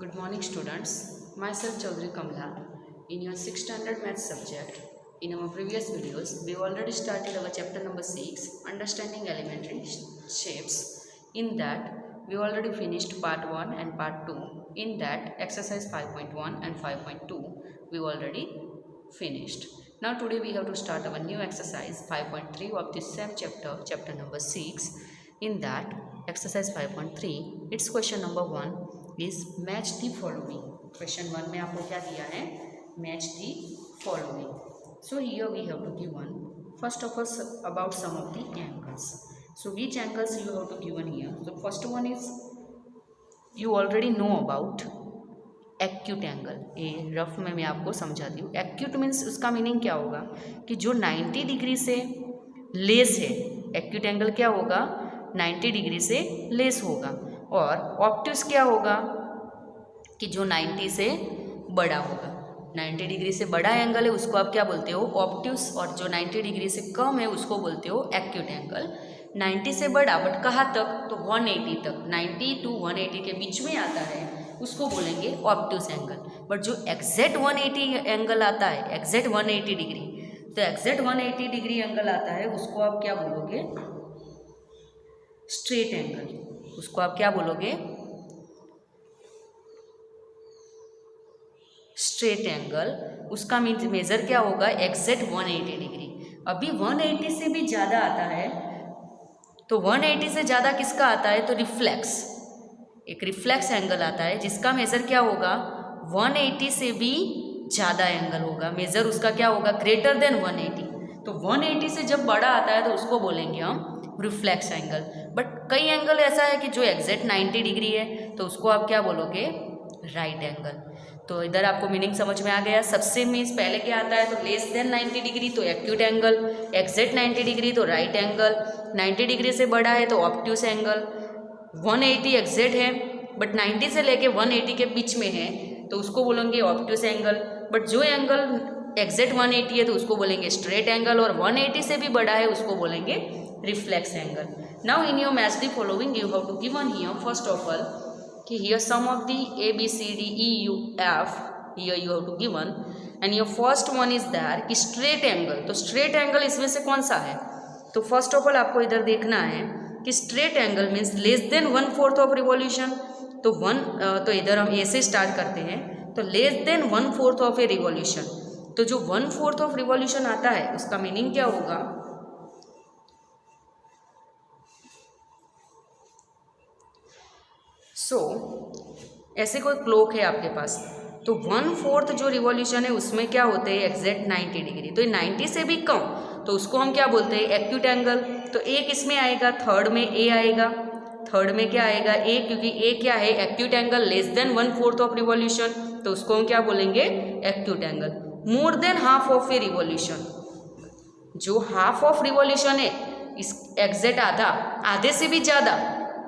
Good morning, students. Myself Chaudhary Kamla. In your 6th standard math subject, in our previous videos, we already started our chapter number 6, Understanding Elementary Shapes. In that, we already finished part 1 and part 2. In that, exercise 5.1 and 5.2, we already finished. Now today we have to start our new exercise 5.3 of this same chapter, chapter number 6. In that, exercise 5.3, its question number 1 is match the following. Question 1 में आपको क्या दिया है? Match the following. So here we have to give one. First of all, about some of the angles. So which angles you have to given here? So first one is you already know about acute angle. ये rough में मैं आपको समझाती हूँ. Acute means उसका meaning क्या होगा कि जो 90 डिग्री से लेस है. एक्यूट एंगल क्या होगा? 90 डिग्री से लेस होगा. और ऑब्ट्यूस क्या होगा कि जो 90 से बड़ा होगा. 90 डिग्री से बड़ा एंगल है उसको आप क्या बोलते हो? ऑब्ट्यूस. और जो 90 डिग्री से कम है उसको बोलते हो एक्यूट एंगल. 90 से बड़ा बट कहाँ तक? तो 180 तक. 90 to 180 के बीच में आता है उसको बोलेंगे ऑब्ट्यूस एंगल. बट जो एग्जैक्ट 180 एंगल आता है, एग्जैक्ट 180 डिग्री, तो एग्जैक्ट 180 डिग्री एंगल आता है उसको आप क्या बोलोगे? Straight angle. उसको आप क्या बोलोगे? Straight angle. उसका मेजर क्या होगा? Exact 180 degree. अभी 180 से भी ज़्यादा आता है तो 180 से ज़्यादा किसका आता है? तो रिफ्लेक्स. एक रिफ्लेक्स एंगल आता है जिसका मेजर क्या होगा? 180 से भी ज़्यादा एंगल होगा. मेजर उसका क्या होगा? Greater than 180. तो 180 से जब बड़ा आता है तो उसको बोलेंगे हम रिफ्लेक्स एंगल. बट कई एंगल ऐसा है कि जो एग्जैक्ट 90 डिग्री है तो उसको आप क्या बोलोगे? Right angle. तो इधर आपको मीनिंग समझ में आ गया. सबसे मीन्स पहले क्या आता है? तो लेस देन 90 डिग्री तो एक्यूट एंगल, एग्जैक्ट 90 डिग्री तो राइट एंगल, 90 डिग्री से बड़ा है तो ऑब्ट्यूस एंगल, 180 एग्जैक्ट है बट 90 से लेके 180 के बीच में है तो उसको बोलेंगे ऑब्ट्यूस एंगल. बट जो एंगल एग्जैक्ट 180 है तो उसको बोलेंगे स्ट्रेट एंगल, और 180 से भी बड़ा है उसको बोलेंगे reflex angle. Now in your match the following you have to given here first of all कि here some of the A B C D E U F here you have to given and your first one is that कि straight angle. तो straight angle इसमें से कौन सा है? तो first of all आपको इधर देखना है कि straight angle means less than 1/4 of revolution. तो इधर हम ए से स्टार्ट करते हैं. तो less than 1/4 of a revolution. तो जो 1/4 ऑफ रिवॉल्यूशन आता है उसका मीनिंग क्या होगा? ऐसे कोई क्लॉक है आपके पास तो 1/4 जो रिवॉल्यूशन है उसमें क्या होते हैं? Exact 90 degree. तो 90 से भी कम तो उसको हम क्या बोलते हैं? Acute angle. तो ए किस में आएगा? थर्ड में ए आएगा. थर्ड में क्या आएगा? ए, क्योंकि ए क्या है? Acute angle. Less than 1/4 of revolution तो उसको हम क्या बोलेंगे? Acute angle. More than half of a revolution. जो हाफ ऑफ रिवॉल्यूशन है इस एग्जैक्ट आधे से भी ज़्यादा,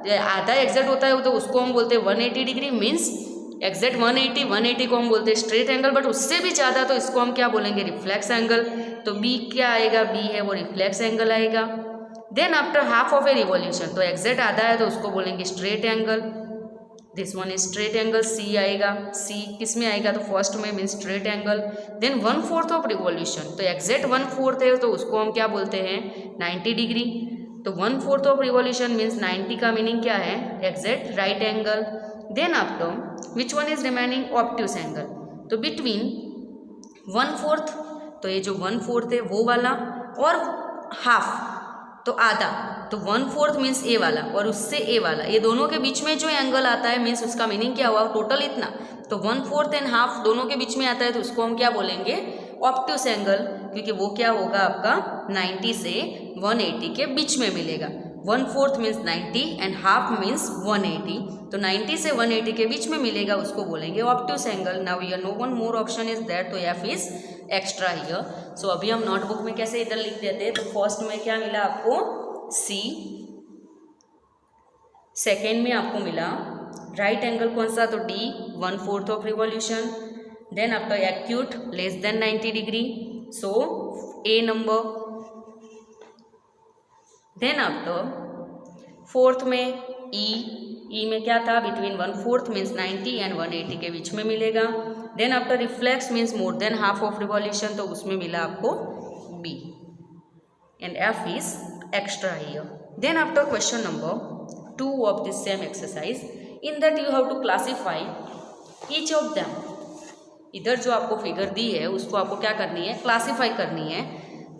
आधा एग्जैक्ट होता है तो उसको हम बोलते हैं 180 डिग्री. मीन्स एग्जैक्ट 180 को हम बोलते हैं स्ट्रेट एंगल. बट उससे भी ज़्यादा तो इसको हम क्या बोलेंगे? Reflex angle. तो बी क्या आएगा? बी है वो रिफ्लेक्स एंगल आएगा. Then after half of a revolution तो एग्जैक्ट आधा है तो उसको बोलेंगे straight angle. This one is straight angle. C आएगा. सी किस में आएगा? तो फर्स्ट में means straight angle. Then 1/4 of revolution तो एग्जैक्ट 1/4 है तो उसको हम क्या बोलते हैं? 90 डिग्री. तो 1/4 ऑफ रिवॉल्यूशन मीन्स 90 का मीनिंग क्या है? Exact right angle. Then after which one is remaining? Obtuse angle. तो बिटवीन 1/4 तो ये जो 1/4 है वो वाला और हाफ तो आधा, तो 1/4 मीन्स ए वाला और उससे ए वाला, ये दोनों के बीच में जो एंगल आता है मीन्स उसका मीनिंग क्या हुआ? टोटल इतना. तो 1/4 एंड हाफ दोनों के बीच में आता है तो उसको हम क्या बोलेंगे? Obtuse angle. क्योंकि वो क्या होगा आपका? 90 से 180 के बीच में मिलेगा. 1/4 मीन्स 90 एंड हाफ मीन्स 180. तो 90 से 180 के बीच में मिलेगा उसको बोलेंगे obtuse angle. Now here no one more option is that. तो F is extra here. So अभी हम नोटबुक में कैसे इधर लिख देते हैं. तो फर्स्ट में क्या मिला आपको? सी. सेकेंड में आपको मिला राइट एंगल कौन सा? तो D, 1/4 of revolution. Then after acute less than 90 degree so a number. Then after fourth में ई ई में क्या था, बिटवीन 1/4 मीन्स 90 एंड 180 के बीच में मिलेगा। Then after reflex means more than half of revolution, तो उसमें मिला आपको B and F is extra here. Then after question number 2 of this same exercise, in that you have to classify each of them. इधर जो आपको figure दी है उसको आपको क्या करनी है, क्लासीफाई करनी है।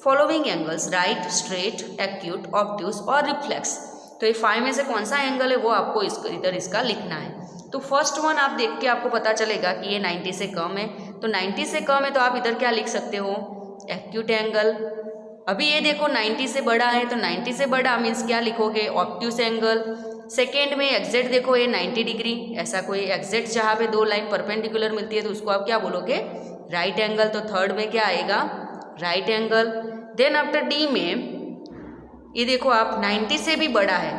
Following angles, right, straight, acute, obtuse और रिफ्लेक्स। तो ये 5 में से कौन सा एंगल है वो आपको इधर इसका लिखना है। तो फर्स्ट वन आप देख के आपको पता चलेगा कि ये 90 से कम है, तो 90 से कम है तो आप इधर क्या लिख सकते हो, एक्यूट एंगल। अभी ये देखो 90 से बड़ा है, तो 90 से बड़ा मीन्स क्या लिखोगे, ऑब्ट्यूस एंगल। सेकेंड में एग्जैक्ट देखो ये 90 डिग्री, ऐसा कोई एग्जैक्ट जहाँ पे दो लाइन परपेंडिकुलर मिलती है तो उसको आप क्या बोलोगे, राइट एंगल। तो थर्ड में क्या आएगा, right angle. Then after D में ये देखो आप 90 से भी बड़ा है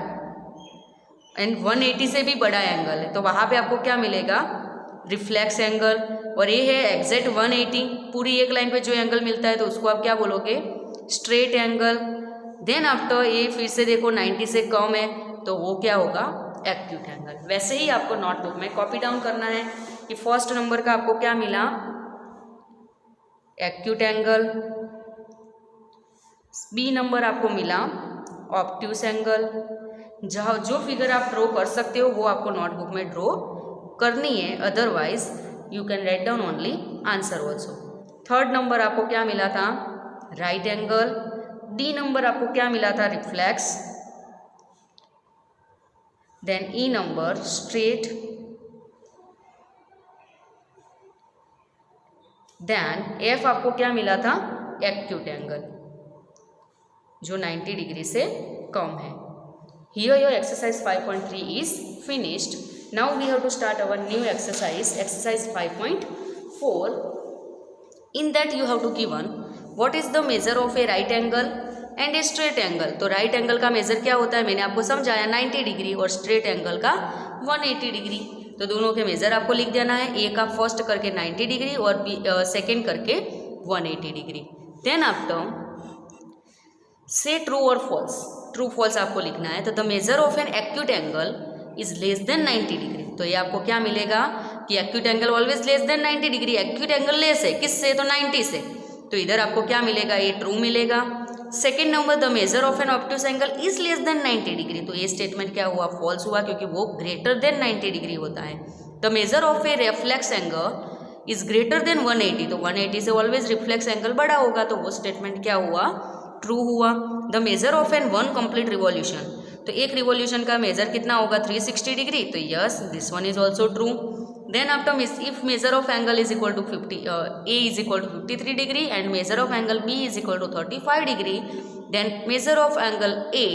एंड 180 से भी बड़ा एंगल है, तो वहाँ पे आपको क्या मिलेगा, रिफ्लेक्स एंगल। और ये है एग्जैक्ट 180, पूरी एक लाइन पे जो एंगल मिलता है तो उसको आप क्या बोलोगे, स्ट्रेट एंगल। देन आफ्टर ये फिर से देखो 90 से कम है तो वो क्या होगा, एक्यूट एंगल। वैसे ही आपको नोटबुक में कॉपी डाउन करना है कि फर्स्ट नंबर का आपको क्या मिला, एक्यूट एंगल। बी नंबर आपको मिला ऑब्ट्यूस एंगल। जहाँ जो फिगर आप ड्रॉ कर सकते हो वो आपको नोटबुक में ड्रॉ करनी है, otherwise you can write down only answer also. Third number आपको क्या मिला था, राइट एंगल। डी नंबर आपको क्या मिला था, रिफ्लेक्स। देन ई नंबर स्ट्रेट। देन एफ आपको क्या मिला था, एक्यूट एंगल जो 90 डिग्री से कम है। Here your exercise 5.3 is finished. Now we have to start our new exercise, exercise 5.4. In that you have to given what is the measure of a right angle and a straight angle. तो right angle का measure क्या होता है, मैंने आपको समझाया 90 degree, और straight angle का 180 डिग्री। तो दोनों के मेजर आपको लिख देना है, ए का फर्स्ट करके 90 डिग्री और बी सेकेंड करके 180 डिग्री। देन आफ्टर से ट्रू और फॉल्स, ट्रू फॉल्स आपको लिखना है। तो the measure of an acute angle is less than 90 degree. तो ये आपको क्या मिलेगा कि acute angle always less than 90 degree. Acute angle less है किससे, तो 90 से, तो इधर आपको क्या मिलेगा, ये ट्रू मिलेगा। Second number, the measure of an obtuse angle is less than 90 degree. तो ये स्टेटमेंट क्या हुआ, फॉल्स हुआ, क्योंकि वो ग्रेटर देन 90 डिग्री होता है। The measure of A reflex angle is greater then 180। तो 180 से ऑलवेज रिफ्लेक्स एंगल बड़ा होगा, तो वो स्टेटमेंट क्या हुआ, ट्रू हुआ। The measure of an one complete revolution, तो एक रिवॉल्यूशन का मेजर कितना होगा, 360 डिग्री। तो yes, this one is also true. Then after if measure of angle is equal to 50, A is equal to 53 degree and measure of angle B is equal to 35 degree, then measure of angle A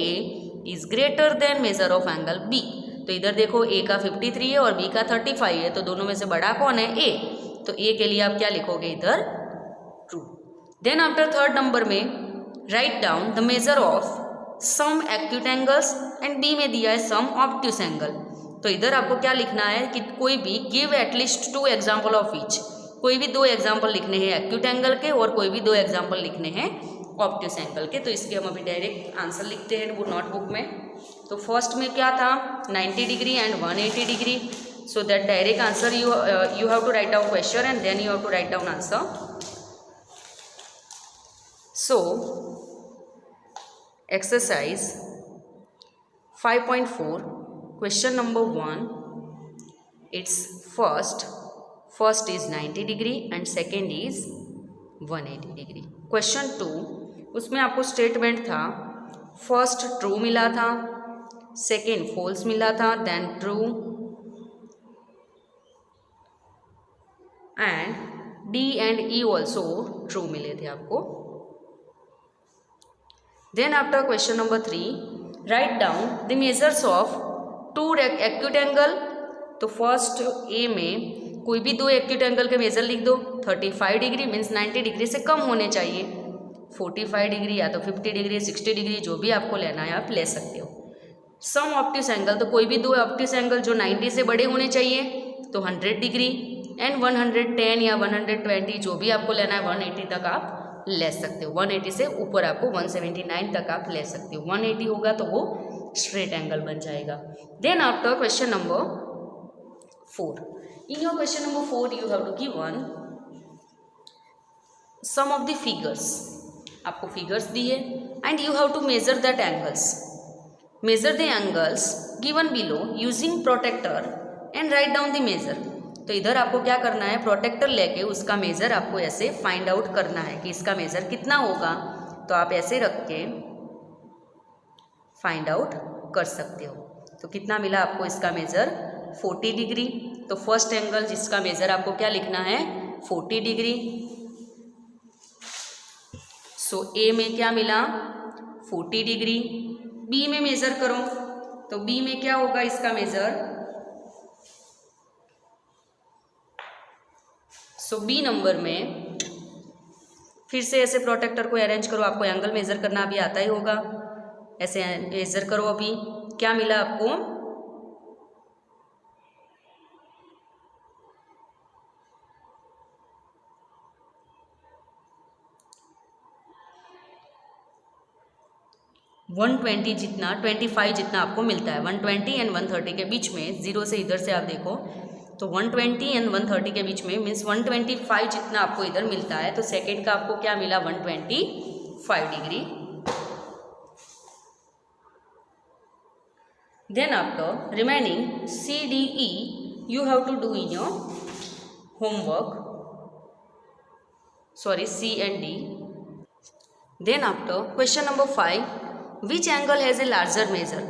is greater than measure of angle B. तो इधर देखो ए का 53 है और B का 35 है, तो दोनों में से बड़ा कौन है, ए। तो ए के लिए आप क्या लिखोगे, इधर true. Then after third number में right down the measure of some acute angles and B में दिया है सम ऑब्ट्यूस एंगल। तो इधर आपको क्या लिखना है कि कोई भी give at least 2 example of each, कोई भी 2 एग्जाम्पल लिखने हैं एक्यूट एंगल के और कोई भी 2 एग्जाम्पल लिखने हैं ऑब्ट्यूस एंगल के। तो इसके हम अभी डायरेक्ट आंसर लिखते हैं वो नोटबुक में। तो फर्स्ट में क्या था, 90 degree and 180 degree. So that direct answer you have to write down question and then you have to write down answer. So exercise 5.4 question number 1, it's first is 90 degree and second is 180 degree. Question 2 उसमें आपको statement था, first true मिला था, second false मिला था, then true and D and E also true मिले थे आपको। Then after question number 3, write down the measures of 2 acute angle। तो फर्स्ट ए में कोई भी 2 एक्यूट एंगल के मेजर लिख दो। 35 डिग्री मीन्स 90 डिग्री से कम होने चाहिए, 45 डिग्री या तो 50 डिग्री, 60 डिग्री, जो भी आपको लेना है आप ले सकते हो। सम ऑब्ट्यूस एंगल, तो कोई भी 2 ऑब्ट्यूस एंगल जो 90 से बड़े होने चाहिए, तो 100 डिग्री एंड 110 या 120, जो भी आपको लेना है 180 तक आप ले सकते हो। 180 से ऊपर आपको 179 तक आप ले सकते हो। 180 होगा तो वो स्ट्रेट एंगल बन जाएगा। Then after question number 4, in your question number 4 you have to give one some of the figures, आपको फिगर्स दिए and you have to measure that angles, measure the angles given below using protractor and write down the measure. तो इधर आपको क्या करना है, protector लेके उसका मेजर आपको ऐसे फाइंड आउट करना है कि इसका मेजर कितना होगा। तो आप ऐसे रख के फाइंड आउट कर सकते हो। तो कितना मिला आपको इसका मेजर, 40 डिग्री। तो फर्स्ट एंगल जिसका मेजर आपको क्या लिखना है, 40 डिग्री। सो ए में क्या मिला, 40 डिग्री। बी में मेजर करो, तो बी में क्या होगा इसका मेजर, सो बी नंबर में फिर से ऐसे प्रोटेक्टर को अरेंज करो, आपको एंगल मेजर करना अभी आता ही होगा, ऐसे मेजर करो। अभी क्या मिला आपको, 120 जितना, 25 जितना आपको मिलता है। 120 एंड 130 के बीच में, जीरो से इधर से आप देखो तो 120 एंड 130 के बीच में मीन्स 125 जितना आपको इधर मिलता है। तो सेकेंड का आपको क्या मिला, 125 degree. Then after remaining C D E you have to do in your homework, sorry C and D. Then after question number 5, which angle has a larger measure,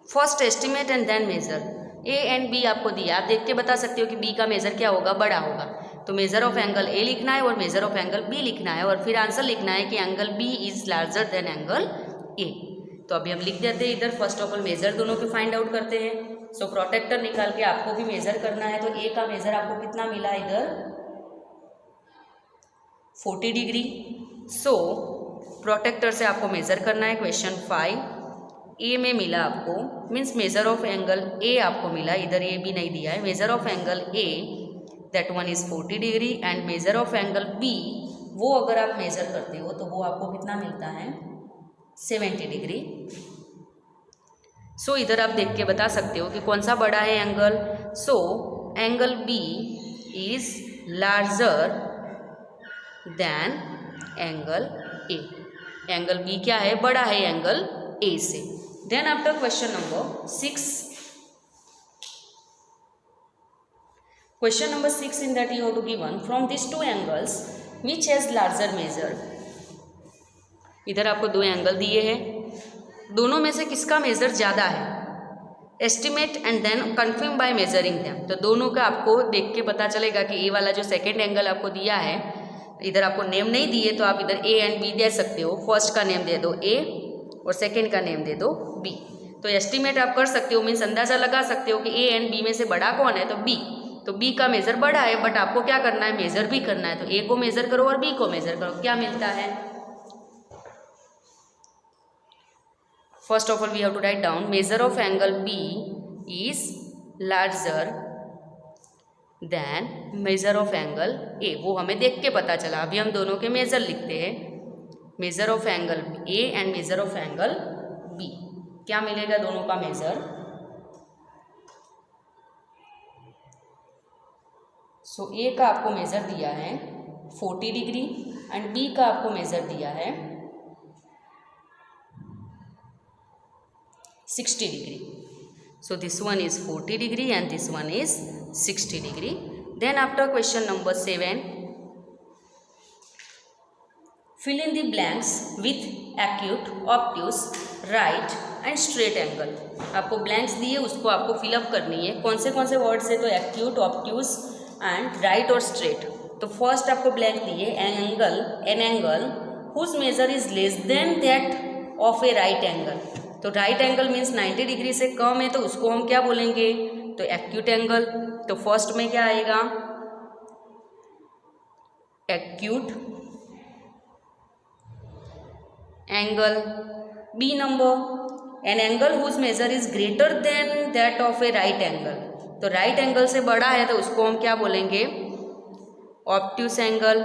first estimate and then measure. A and B आपको दिया, आप देख के बता सकते हो कि B का मेजर क्या होगा, बड़ा होगा। तो मेजर ऑफ एंगल ए लिखना है और मेजर ऑफ एंगल बी लिखना है और फिर आंसर लिखना है कि angle B is larger than angle A. तो अभी हम लिख देते हैं इधर, फर्स्ट ऑफ ऑल मेजर दोनों के फाइंड आउट करते हैं। सो प्रोटेक्टर निकाल के आपको भी मेजर करना है। तो ए का मेजर आपको कितना मिला इधर, 40 डिग्री। सो प्रोटेक्टर से आपको मेजर करना है। क्वेश्चन 5 ए में मिला आपको, means measure of angle A आपको मिला, इधर ए भी नहीं दिया है। Measure of angle A that one is 40 degree and measure of angle B, वो अगर आप मेजर करते हो तो वो आपको कितना मिलता है, 70 डिग्री। सो इधर आप देख के बता सकते हो कि कौन सा बड़ा है angle. So angle B is larger than angle A, angle B क्या है, बड़ा है एंगल ए से। Then after question number 6, question number 6 in that you have to given from this two angles which has larger measure. इधर आपको दो angle दिए हैं, दोनों में से किसका मेजर ज़्यादा है, estimate and then confirm by measuring them. तो दोनों का आपको देख के पता चलेगा कि ए वाला जो सेकेंड एंगल आपको दिया है, इधर आपको नेम नहीं दिए तो आप इधर ए एंड बी दे सकते हो। फर्स्ट का नेम दे दो ए और सेकेंड का नेम दे दो बी। तो एस्टिमेट आप कर सकते हो, मीन्स अंदाज़ा लगा सकते हो कि ए एंड बी में से बड़ा कौन है, तो बी। तो बी का मेजर बड़ा है, बट आपको क्या करना है, मेजर भी करना है। तो ए को मेजर करो और बी को मेजर करो, क्या मिलता है। First of all we have to write down measure of angle B is larger than measure of angle A, वो हमें देख के पता चला। अभी हम दोनों के मेजर लिखते हैं, measure of angle A and measure of angle B. क्या मिलेगा दोनों का मेजर, सो ए का आपको मेजर दिया है 40 डिग्री एंड बी का आपको मेजर दिया है 60 degree. So this one is 40 degree and this one is 60 degree. Then after question number 7, fill in the blanks with acute, obtuse, right and straight angle. आपको blanks दिए, उसको आपको fill up करनी है। कौन से वर्ड से, तो acute, obtuse and right और straight। तो first आपको blank दिए an angle whose measure is less than that of a right angle। तो राइट एंगल मीन्स 90 डिग्री से कम है, तो उसको हम क्या बोलेंगे, तो एक्यूट एंगल। तो फर्स्ट में क्या आएगा, acute angle. B number an angle whose measure is greater than that of a right angle. तो राइट एंगल से बड़ा है तो उसको हम क्या बोलेंगे, obtuse angle.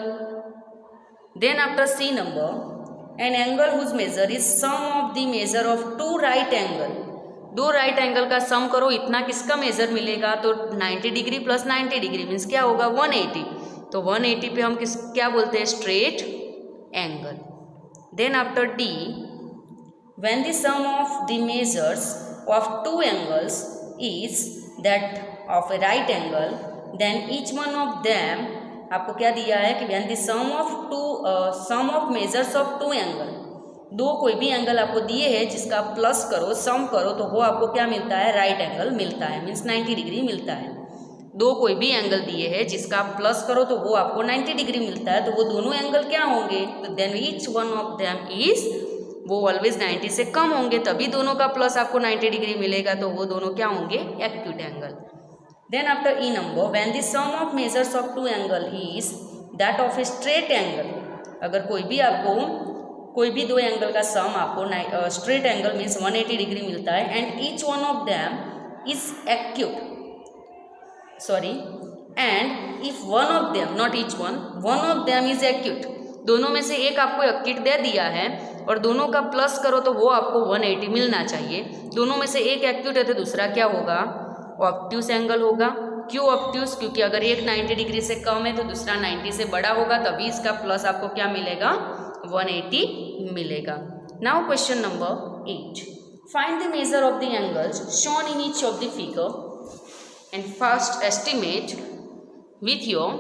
Then after C number an angle whose measure is sum of the measure of two right angle, दो राइट एंगल का सम करो, इतना किसका मेजर मिलेगा, तो 90 डिग्री प्लस 90 डिग्री मीन्स क्या होगा 180, तो 180 पे हम क्या बोलते हैं, straight angle. Then after D, when the sum of the measures of two angles is that of a right angle, then each one of them, आपको क्या दिया है कि when the sum of measures of two angle, दो कोई भी angle आपको दिए हैं जिसका प्लस करो, सम करो, तो वो आपको क्या मिलता है, राइट एंगल मिलता है, मीन्स 90 डिग्री मिलता है। दो कोई भी एंगल दिए हैं जिसका प्लस करो तो वो आपको 90 डिग्री मिलता है, तो वो दोनों एंगल क्या होंगे, तो then each one of them is, वो ऑलवेज 90 से कम होंगे, तभी दोनों का प्लस आपको 90 डिग्री मिलेगा, तो वो दोनों क्या होंगे, acute angle. Then after E number, when the sum of measures of two angle is that of a straight angle, अगर कोई भी दो एंगल का सम आपको स्ट्रेट एंगल मीन्स 180 डिग्री मिलता है, and each one of them is acute, sorry, and if one of them, not each one of them is acute, दोनों में से एक आपको एक्यूट दे दिया है और दोनों का प्लस करो तो वो आपको 180 मिलना चाहिए, दोनों में से एक एक्यूट है तो दूसरा क्या होगा, ऑब्ट्यूस एंगल होगा। क्यों ऑब्ट्यूस, क्योंकि अगर एक 90 डिग्री से कम है तो दूसरा 90 से बड़ा होगा, तभी इसका प्लस आपको क्या मिलेगा, 180 मिलेगा। Now question number 8, find the measure of the angles shown in each of the figure and first estimate with your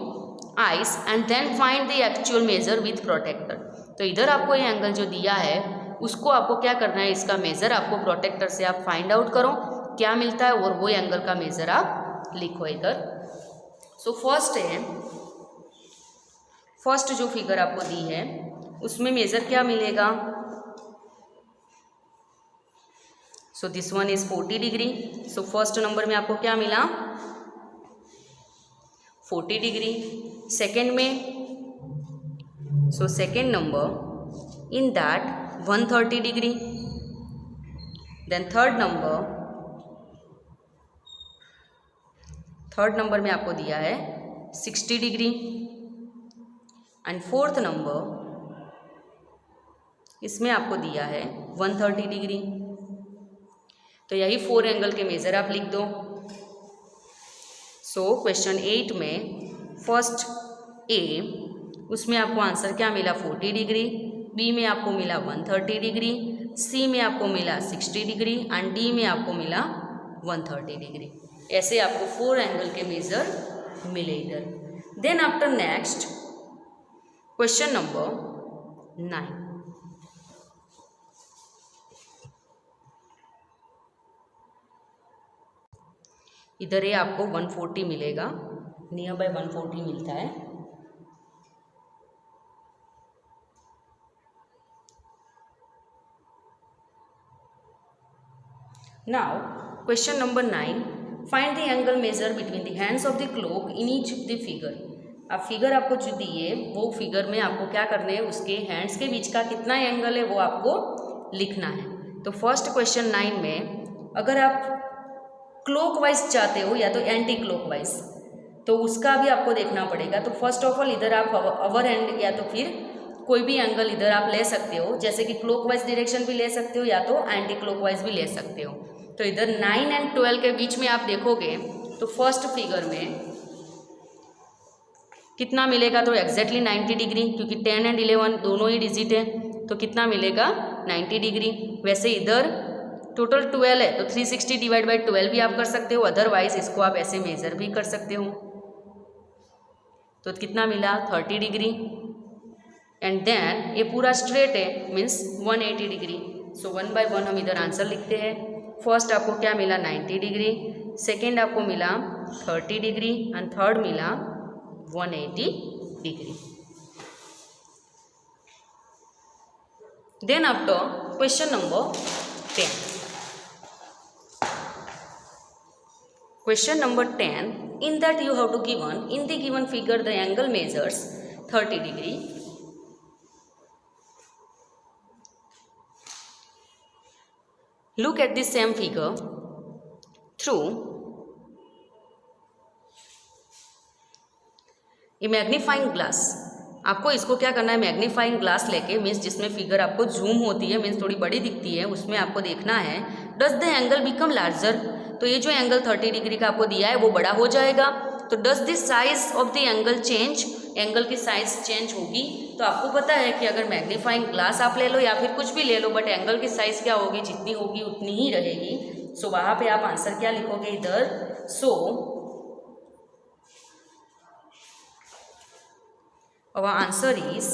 eyes and then find the actual measure with protractor. तो इधर आपको ये एंगल जो दिया है उसको आपको क्या करना है, इसका मेजर आपको प्रोटेक्टर से आप फाइंड आउट करो क्या मिलता है, और वो एंगल का मेजर आप लिखो इधर। सो फर्स्ट जो फिगर आपको दी है उसमें मेजर क्या मिलेगा, so this one is 40 degree, so first number में आपको क्या मिला, 40 डिग्री। सेकेंड में, so second number in that 130 degree. Then third number में आपको दिया है 60 डिग्री, एंड फोर्थ नंबर इसमें आपको दिया है 130 डिग्री। तो यही 4 एंगल के मेजर आप लिख दो। सो क्वेश्चन 8 में फर्स्ट ए, उसमें आपको आंसर क्या मिला, 40 डिग्री, बी में आपको मिला 130 डिग्री, सी में आपको मिला 60 डिग्री, एंड डी में आपको मिला 130 डिग्री। ऐसे आपको 4 एंगल के मेजर मिले इधर। Then after next question number 9, इधर ये आपको 140 मिलेगा, नियर बाय 140 मिलता है। Now question number 9, find the angle measure between the hands of the clock in each of the figure. अब फिगर आपको जो दी है वो फिगर में आपको क्या करना है, उसके हैंड्स के बीच का कितना एंगल है वो आपको लिखना है। तो फर्स्ट क्वेश्चन 9 में अगर आप क्लॉकवाइज चाहते हो या तो एंटी क्लॉकवाइज, तो उसका भी आपको देखना पड़ेगा। तो फर्स्ट ऑफ ऑल इधर आप अवर एंड या तो फिर कोई भी एंगल इधर आप ले सकते हो, जैसे कि क्लॉकवाइज डायरेक्शन भी ले सकते हो या तो एंटी क्लॉकवाइज भी ले सकते हो। तो इधर 9 एंड 12 के बीच में आप देखोगे तो फर्स्ट फिगर में कितना मिलेगा, तो एग्जैक्टली 90 डिग्री, क्योंकि 10 एंड 11 दोनों ही डिजिट है, तो कितना मिलेगा 90 डिग्री। वैसे इधर टोटल 12 है तो 360 डिवाइड बाई 12 भी आप कर सकते हो, अदरवाइज इसको आप ऐसे मेजर भी कर सकते हो। तो कितना मिला 30 डिग्री, एंड देन ये पूरा स्ट्रेट है मीन्स 180 डिग्री। सो 1 बाय 1 हम इधर आंसर लिखते हैं। फर्स्ट आपको क्या मिला 90 डिग्री, सेकेंड आपको मिला 30 डिग्री, एंड थर्ड मिला 180 degree. Then after question number 10, question number 10, in that you have to given in the given figure the angle measures 30 degree. Look at the same figure through a magnifying glass. आपको इसको क्या करना है, magnifying glass लेके, means जिसमें figure आपको zoom होती है, मीन्स थोड़ी बड़ी दिखती है, उसमें आपको देखना है does the angle become larger. तो ये जो एंगल 30 डिग्री का आपको दिया है वो बड़ा हो जाएगा। तो does the size of the angle change, angle की साइज चेंज होगी। तो आपको पता है कि अगर मैग्नीफाइंग ग्लास आप ले लो या फिर कुछ भी ले लो, बट एंगल की साइज क्या होगी, जितनी होगी उतनी ही रहेगी। सो वहाँ पे आप आंसर क्या लिखोगे इधर, सो our answer is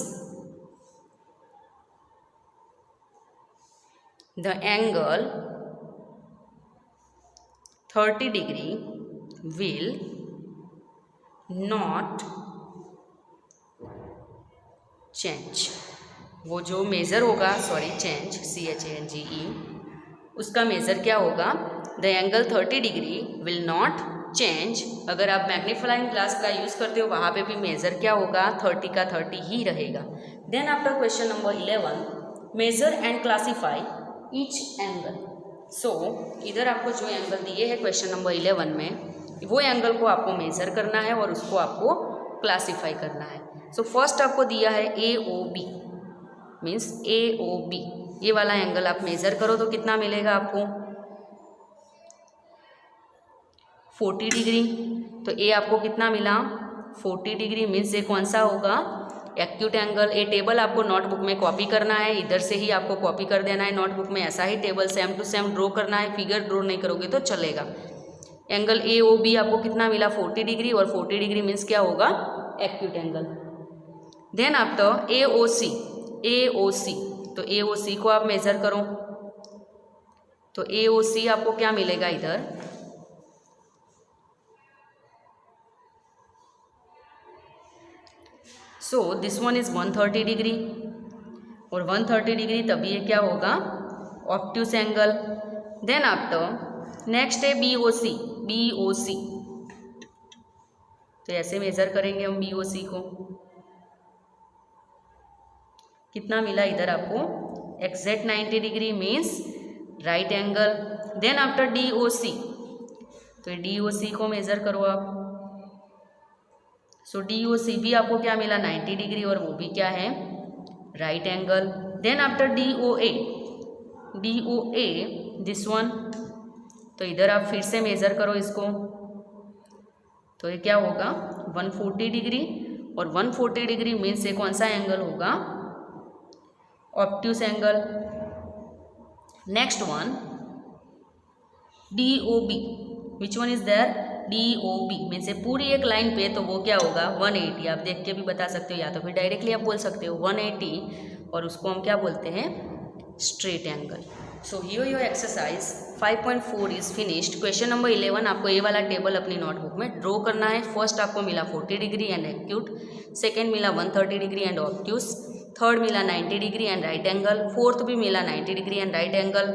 the angle 30 degree will not change। वो जो मेज़र होगा, सॉरी चेंज, CHANGE, उसका मेज़र क्या होगा, the angle 30 degree will not change. अगर आप मैग्नीफाइंग ग्लास का यूज़ करते हो वहाँ पे भी मेज़र क्या होगा, 30 का 30 ही रहेगा। Then after question number 11, measure and classify each angle. So इधर आपको जो एंगल दिए हैं क्वेश्चन नंबर 11 में, वो एंगल को आपको मेज़र करना है और उसको आपको क्लासीफाई करना है। सो फर्स्ट आपको दिया है AOB, मीन्स AOB, ये वाला एंगल आप मेज़र करो तो कितना मिलेगा आपको, 40 डिग्री। तो ए आपको कितना मिला, 40 डिग्री, मीन्स ये कौन सा होगा, एक्यूट एंगल। ए टेबल आपको नोटबुक में कॉपी करना है, इधर से ही आपको कॉपी कर देना है नोटबुक में, ऐसा ही table same to same draw करना है, फिगर ड्रॉ नहीं करोगे तो चलेगा। एंगल AOB आपको कितना मिला, 40 डिग्री, और 40 डिग्री मीन्स क्या होगा, acute angle. Then after AOC, तो AOC को आप मेज़र करो। तो AOC आपको क्या मिलेगा इधर, so this one is 130 degree, और 130 डिग्री तभी ये क्या होगा, obtuse angle. Then after next है BOC, तो ऐसे मेज़र करेंगे हम BOC को, कितना मिला इधर आपको, exact 90 degree means right angle. Then after DOC, तो DOC को मेज़र करो आप। सो DOC भी आपको क्या मिला, 90 डिग्री, और वो भी क्या है, right angle. Then after DOA, this one, तो इधर आप फिर से मेज़र करो इसको, तो ये क्या होगा, 140 डिग्री, और 140 डिग्री मीन्स ये कौन सा एंगल होगा, obtuse angle. Next one DOB, which one is there, DOB means पूरी एक लाइन पे, तो वो क्या होगा, 180। आप देख के भी बता सकते हो या तो फिर डायरेक्टली आप बोल सकते हो 180, और उसको हम क्या बोलते हैं, straight angle. So here your exercise 5.4 is finished. Question number 11 आपको ये वाला टेबल अपनी नोटबुक में ड्रॉ करना है। फर्स्ट आपको मिला 40 डिग्री एंड एक्यूट, सेकेंड मिला 130 डिग्री एंड ऑब्ट्यूस, थर्ड मिला 90 degree and right angle, fourth भी मिला 90 degree and right angle.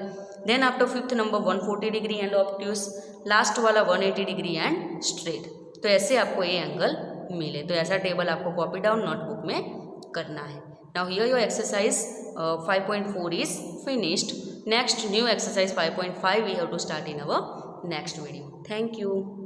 Then after fifth number 140 degree and obtuse, last वाला 180 डिग्री एंड स्ट्रेट। तो ऐसे आपको ये एंगल मिले, तो ऐसा टेबल आपको कॉपी डाउन नोटबुक में करना है। Now here your exercise 5.4 is finished. Next new exercise 5.5 we have to start in our next video. Thank you.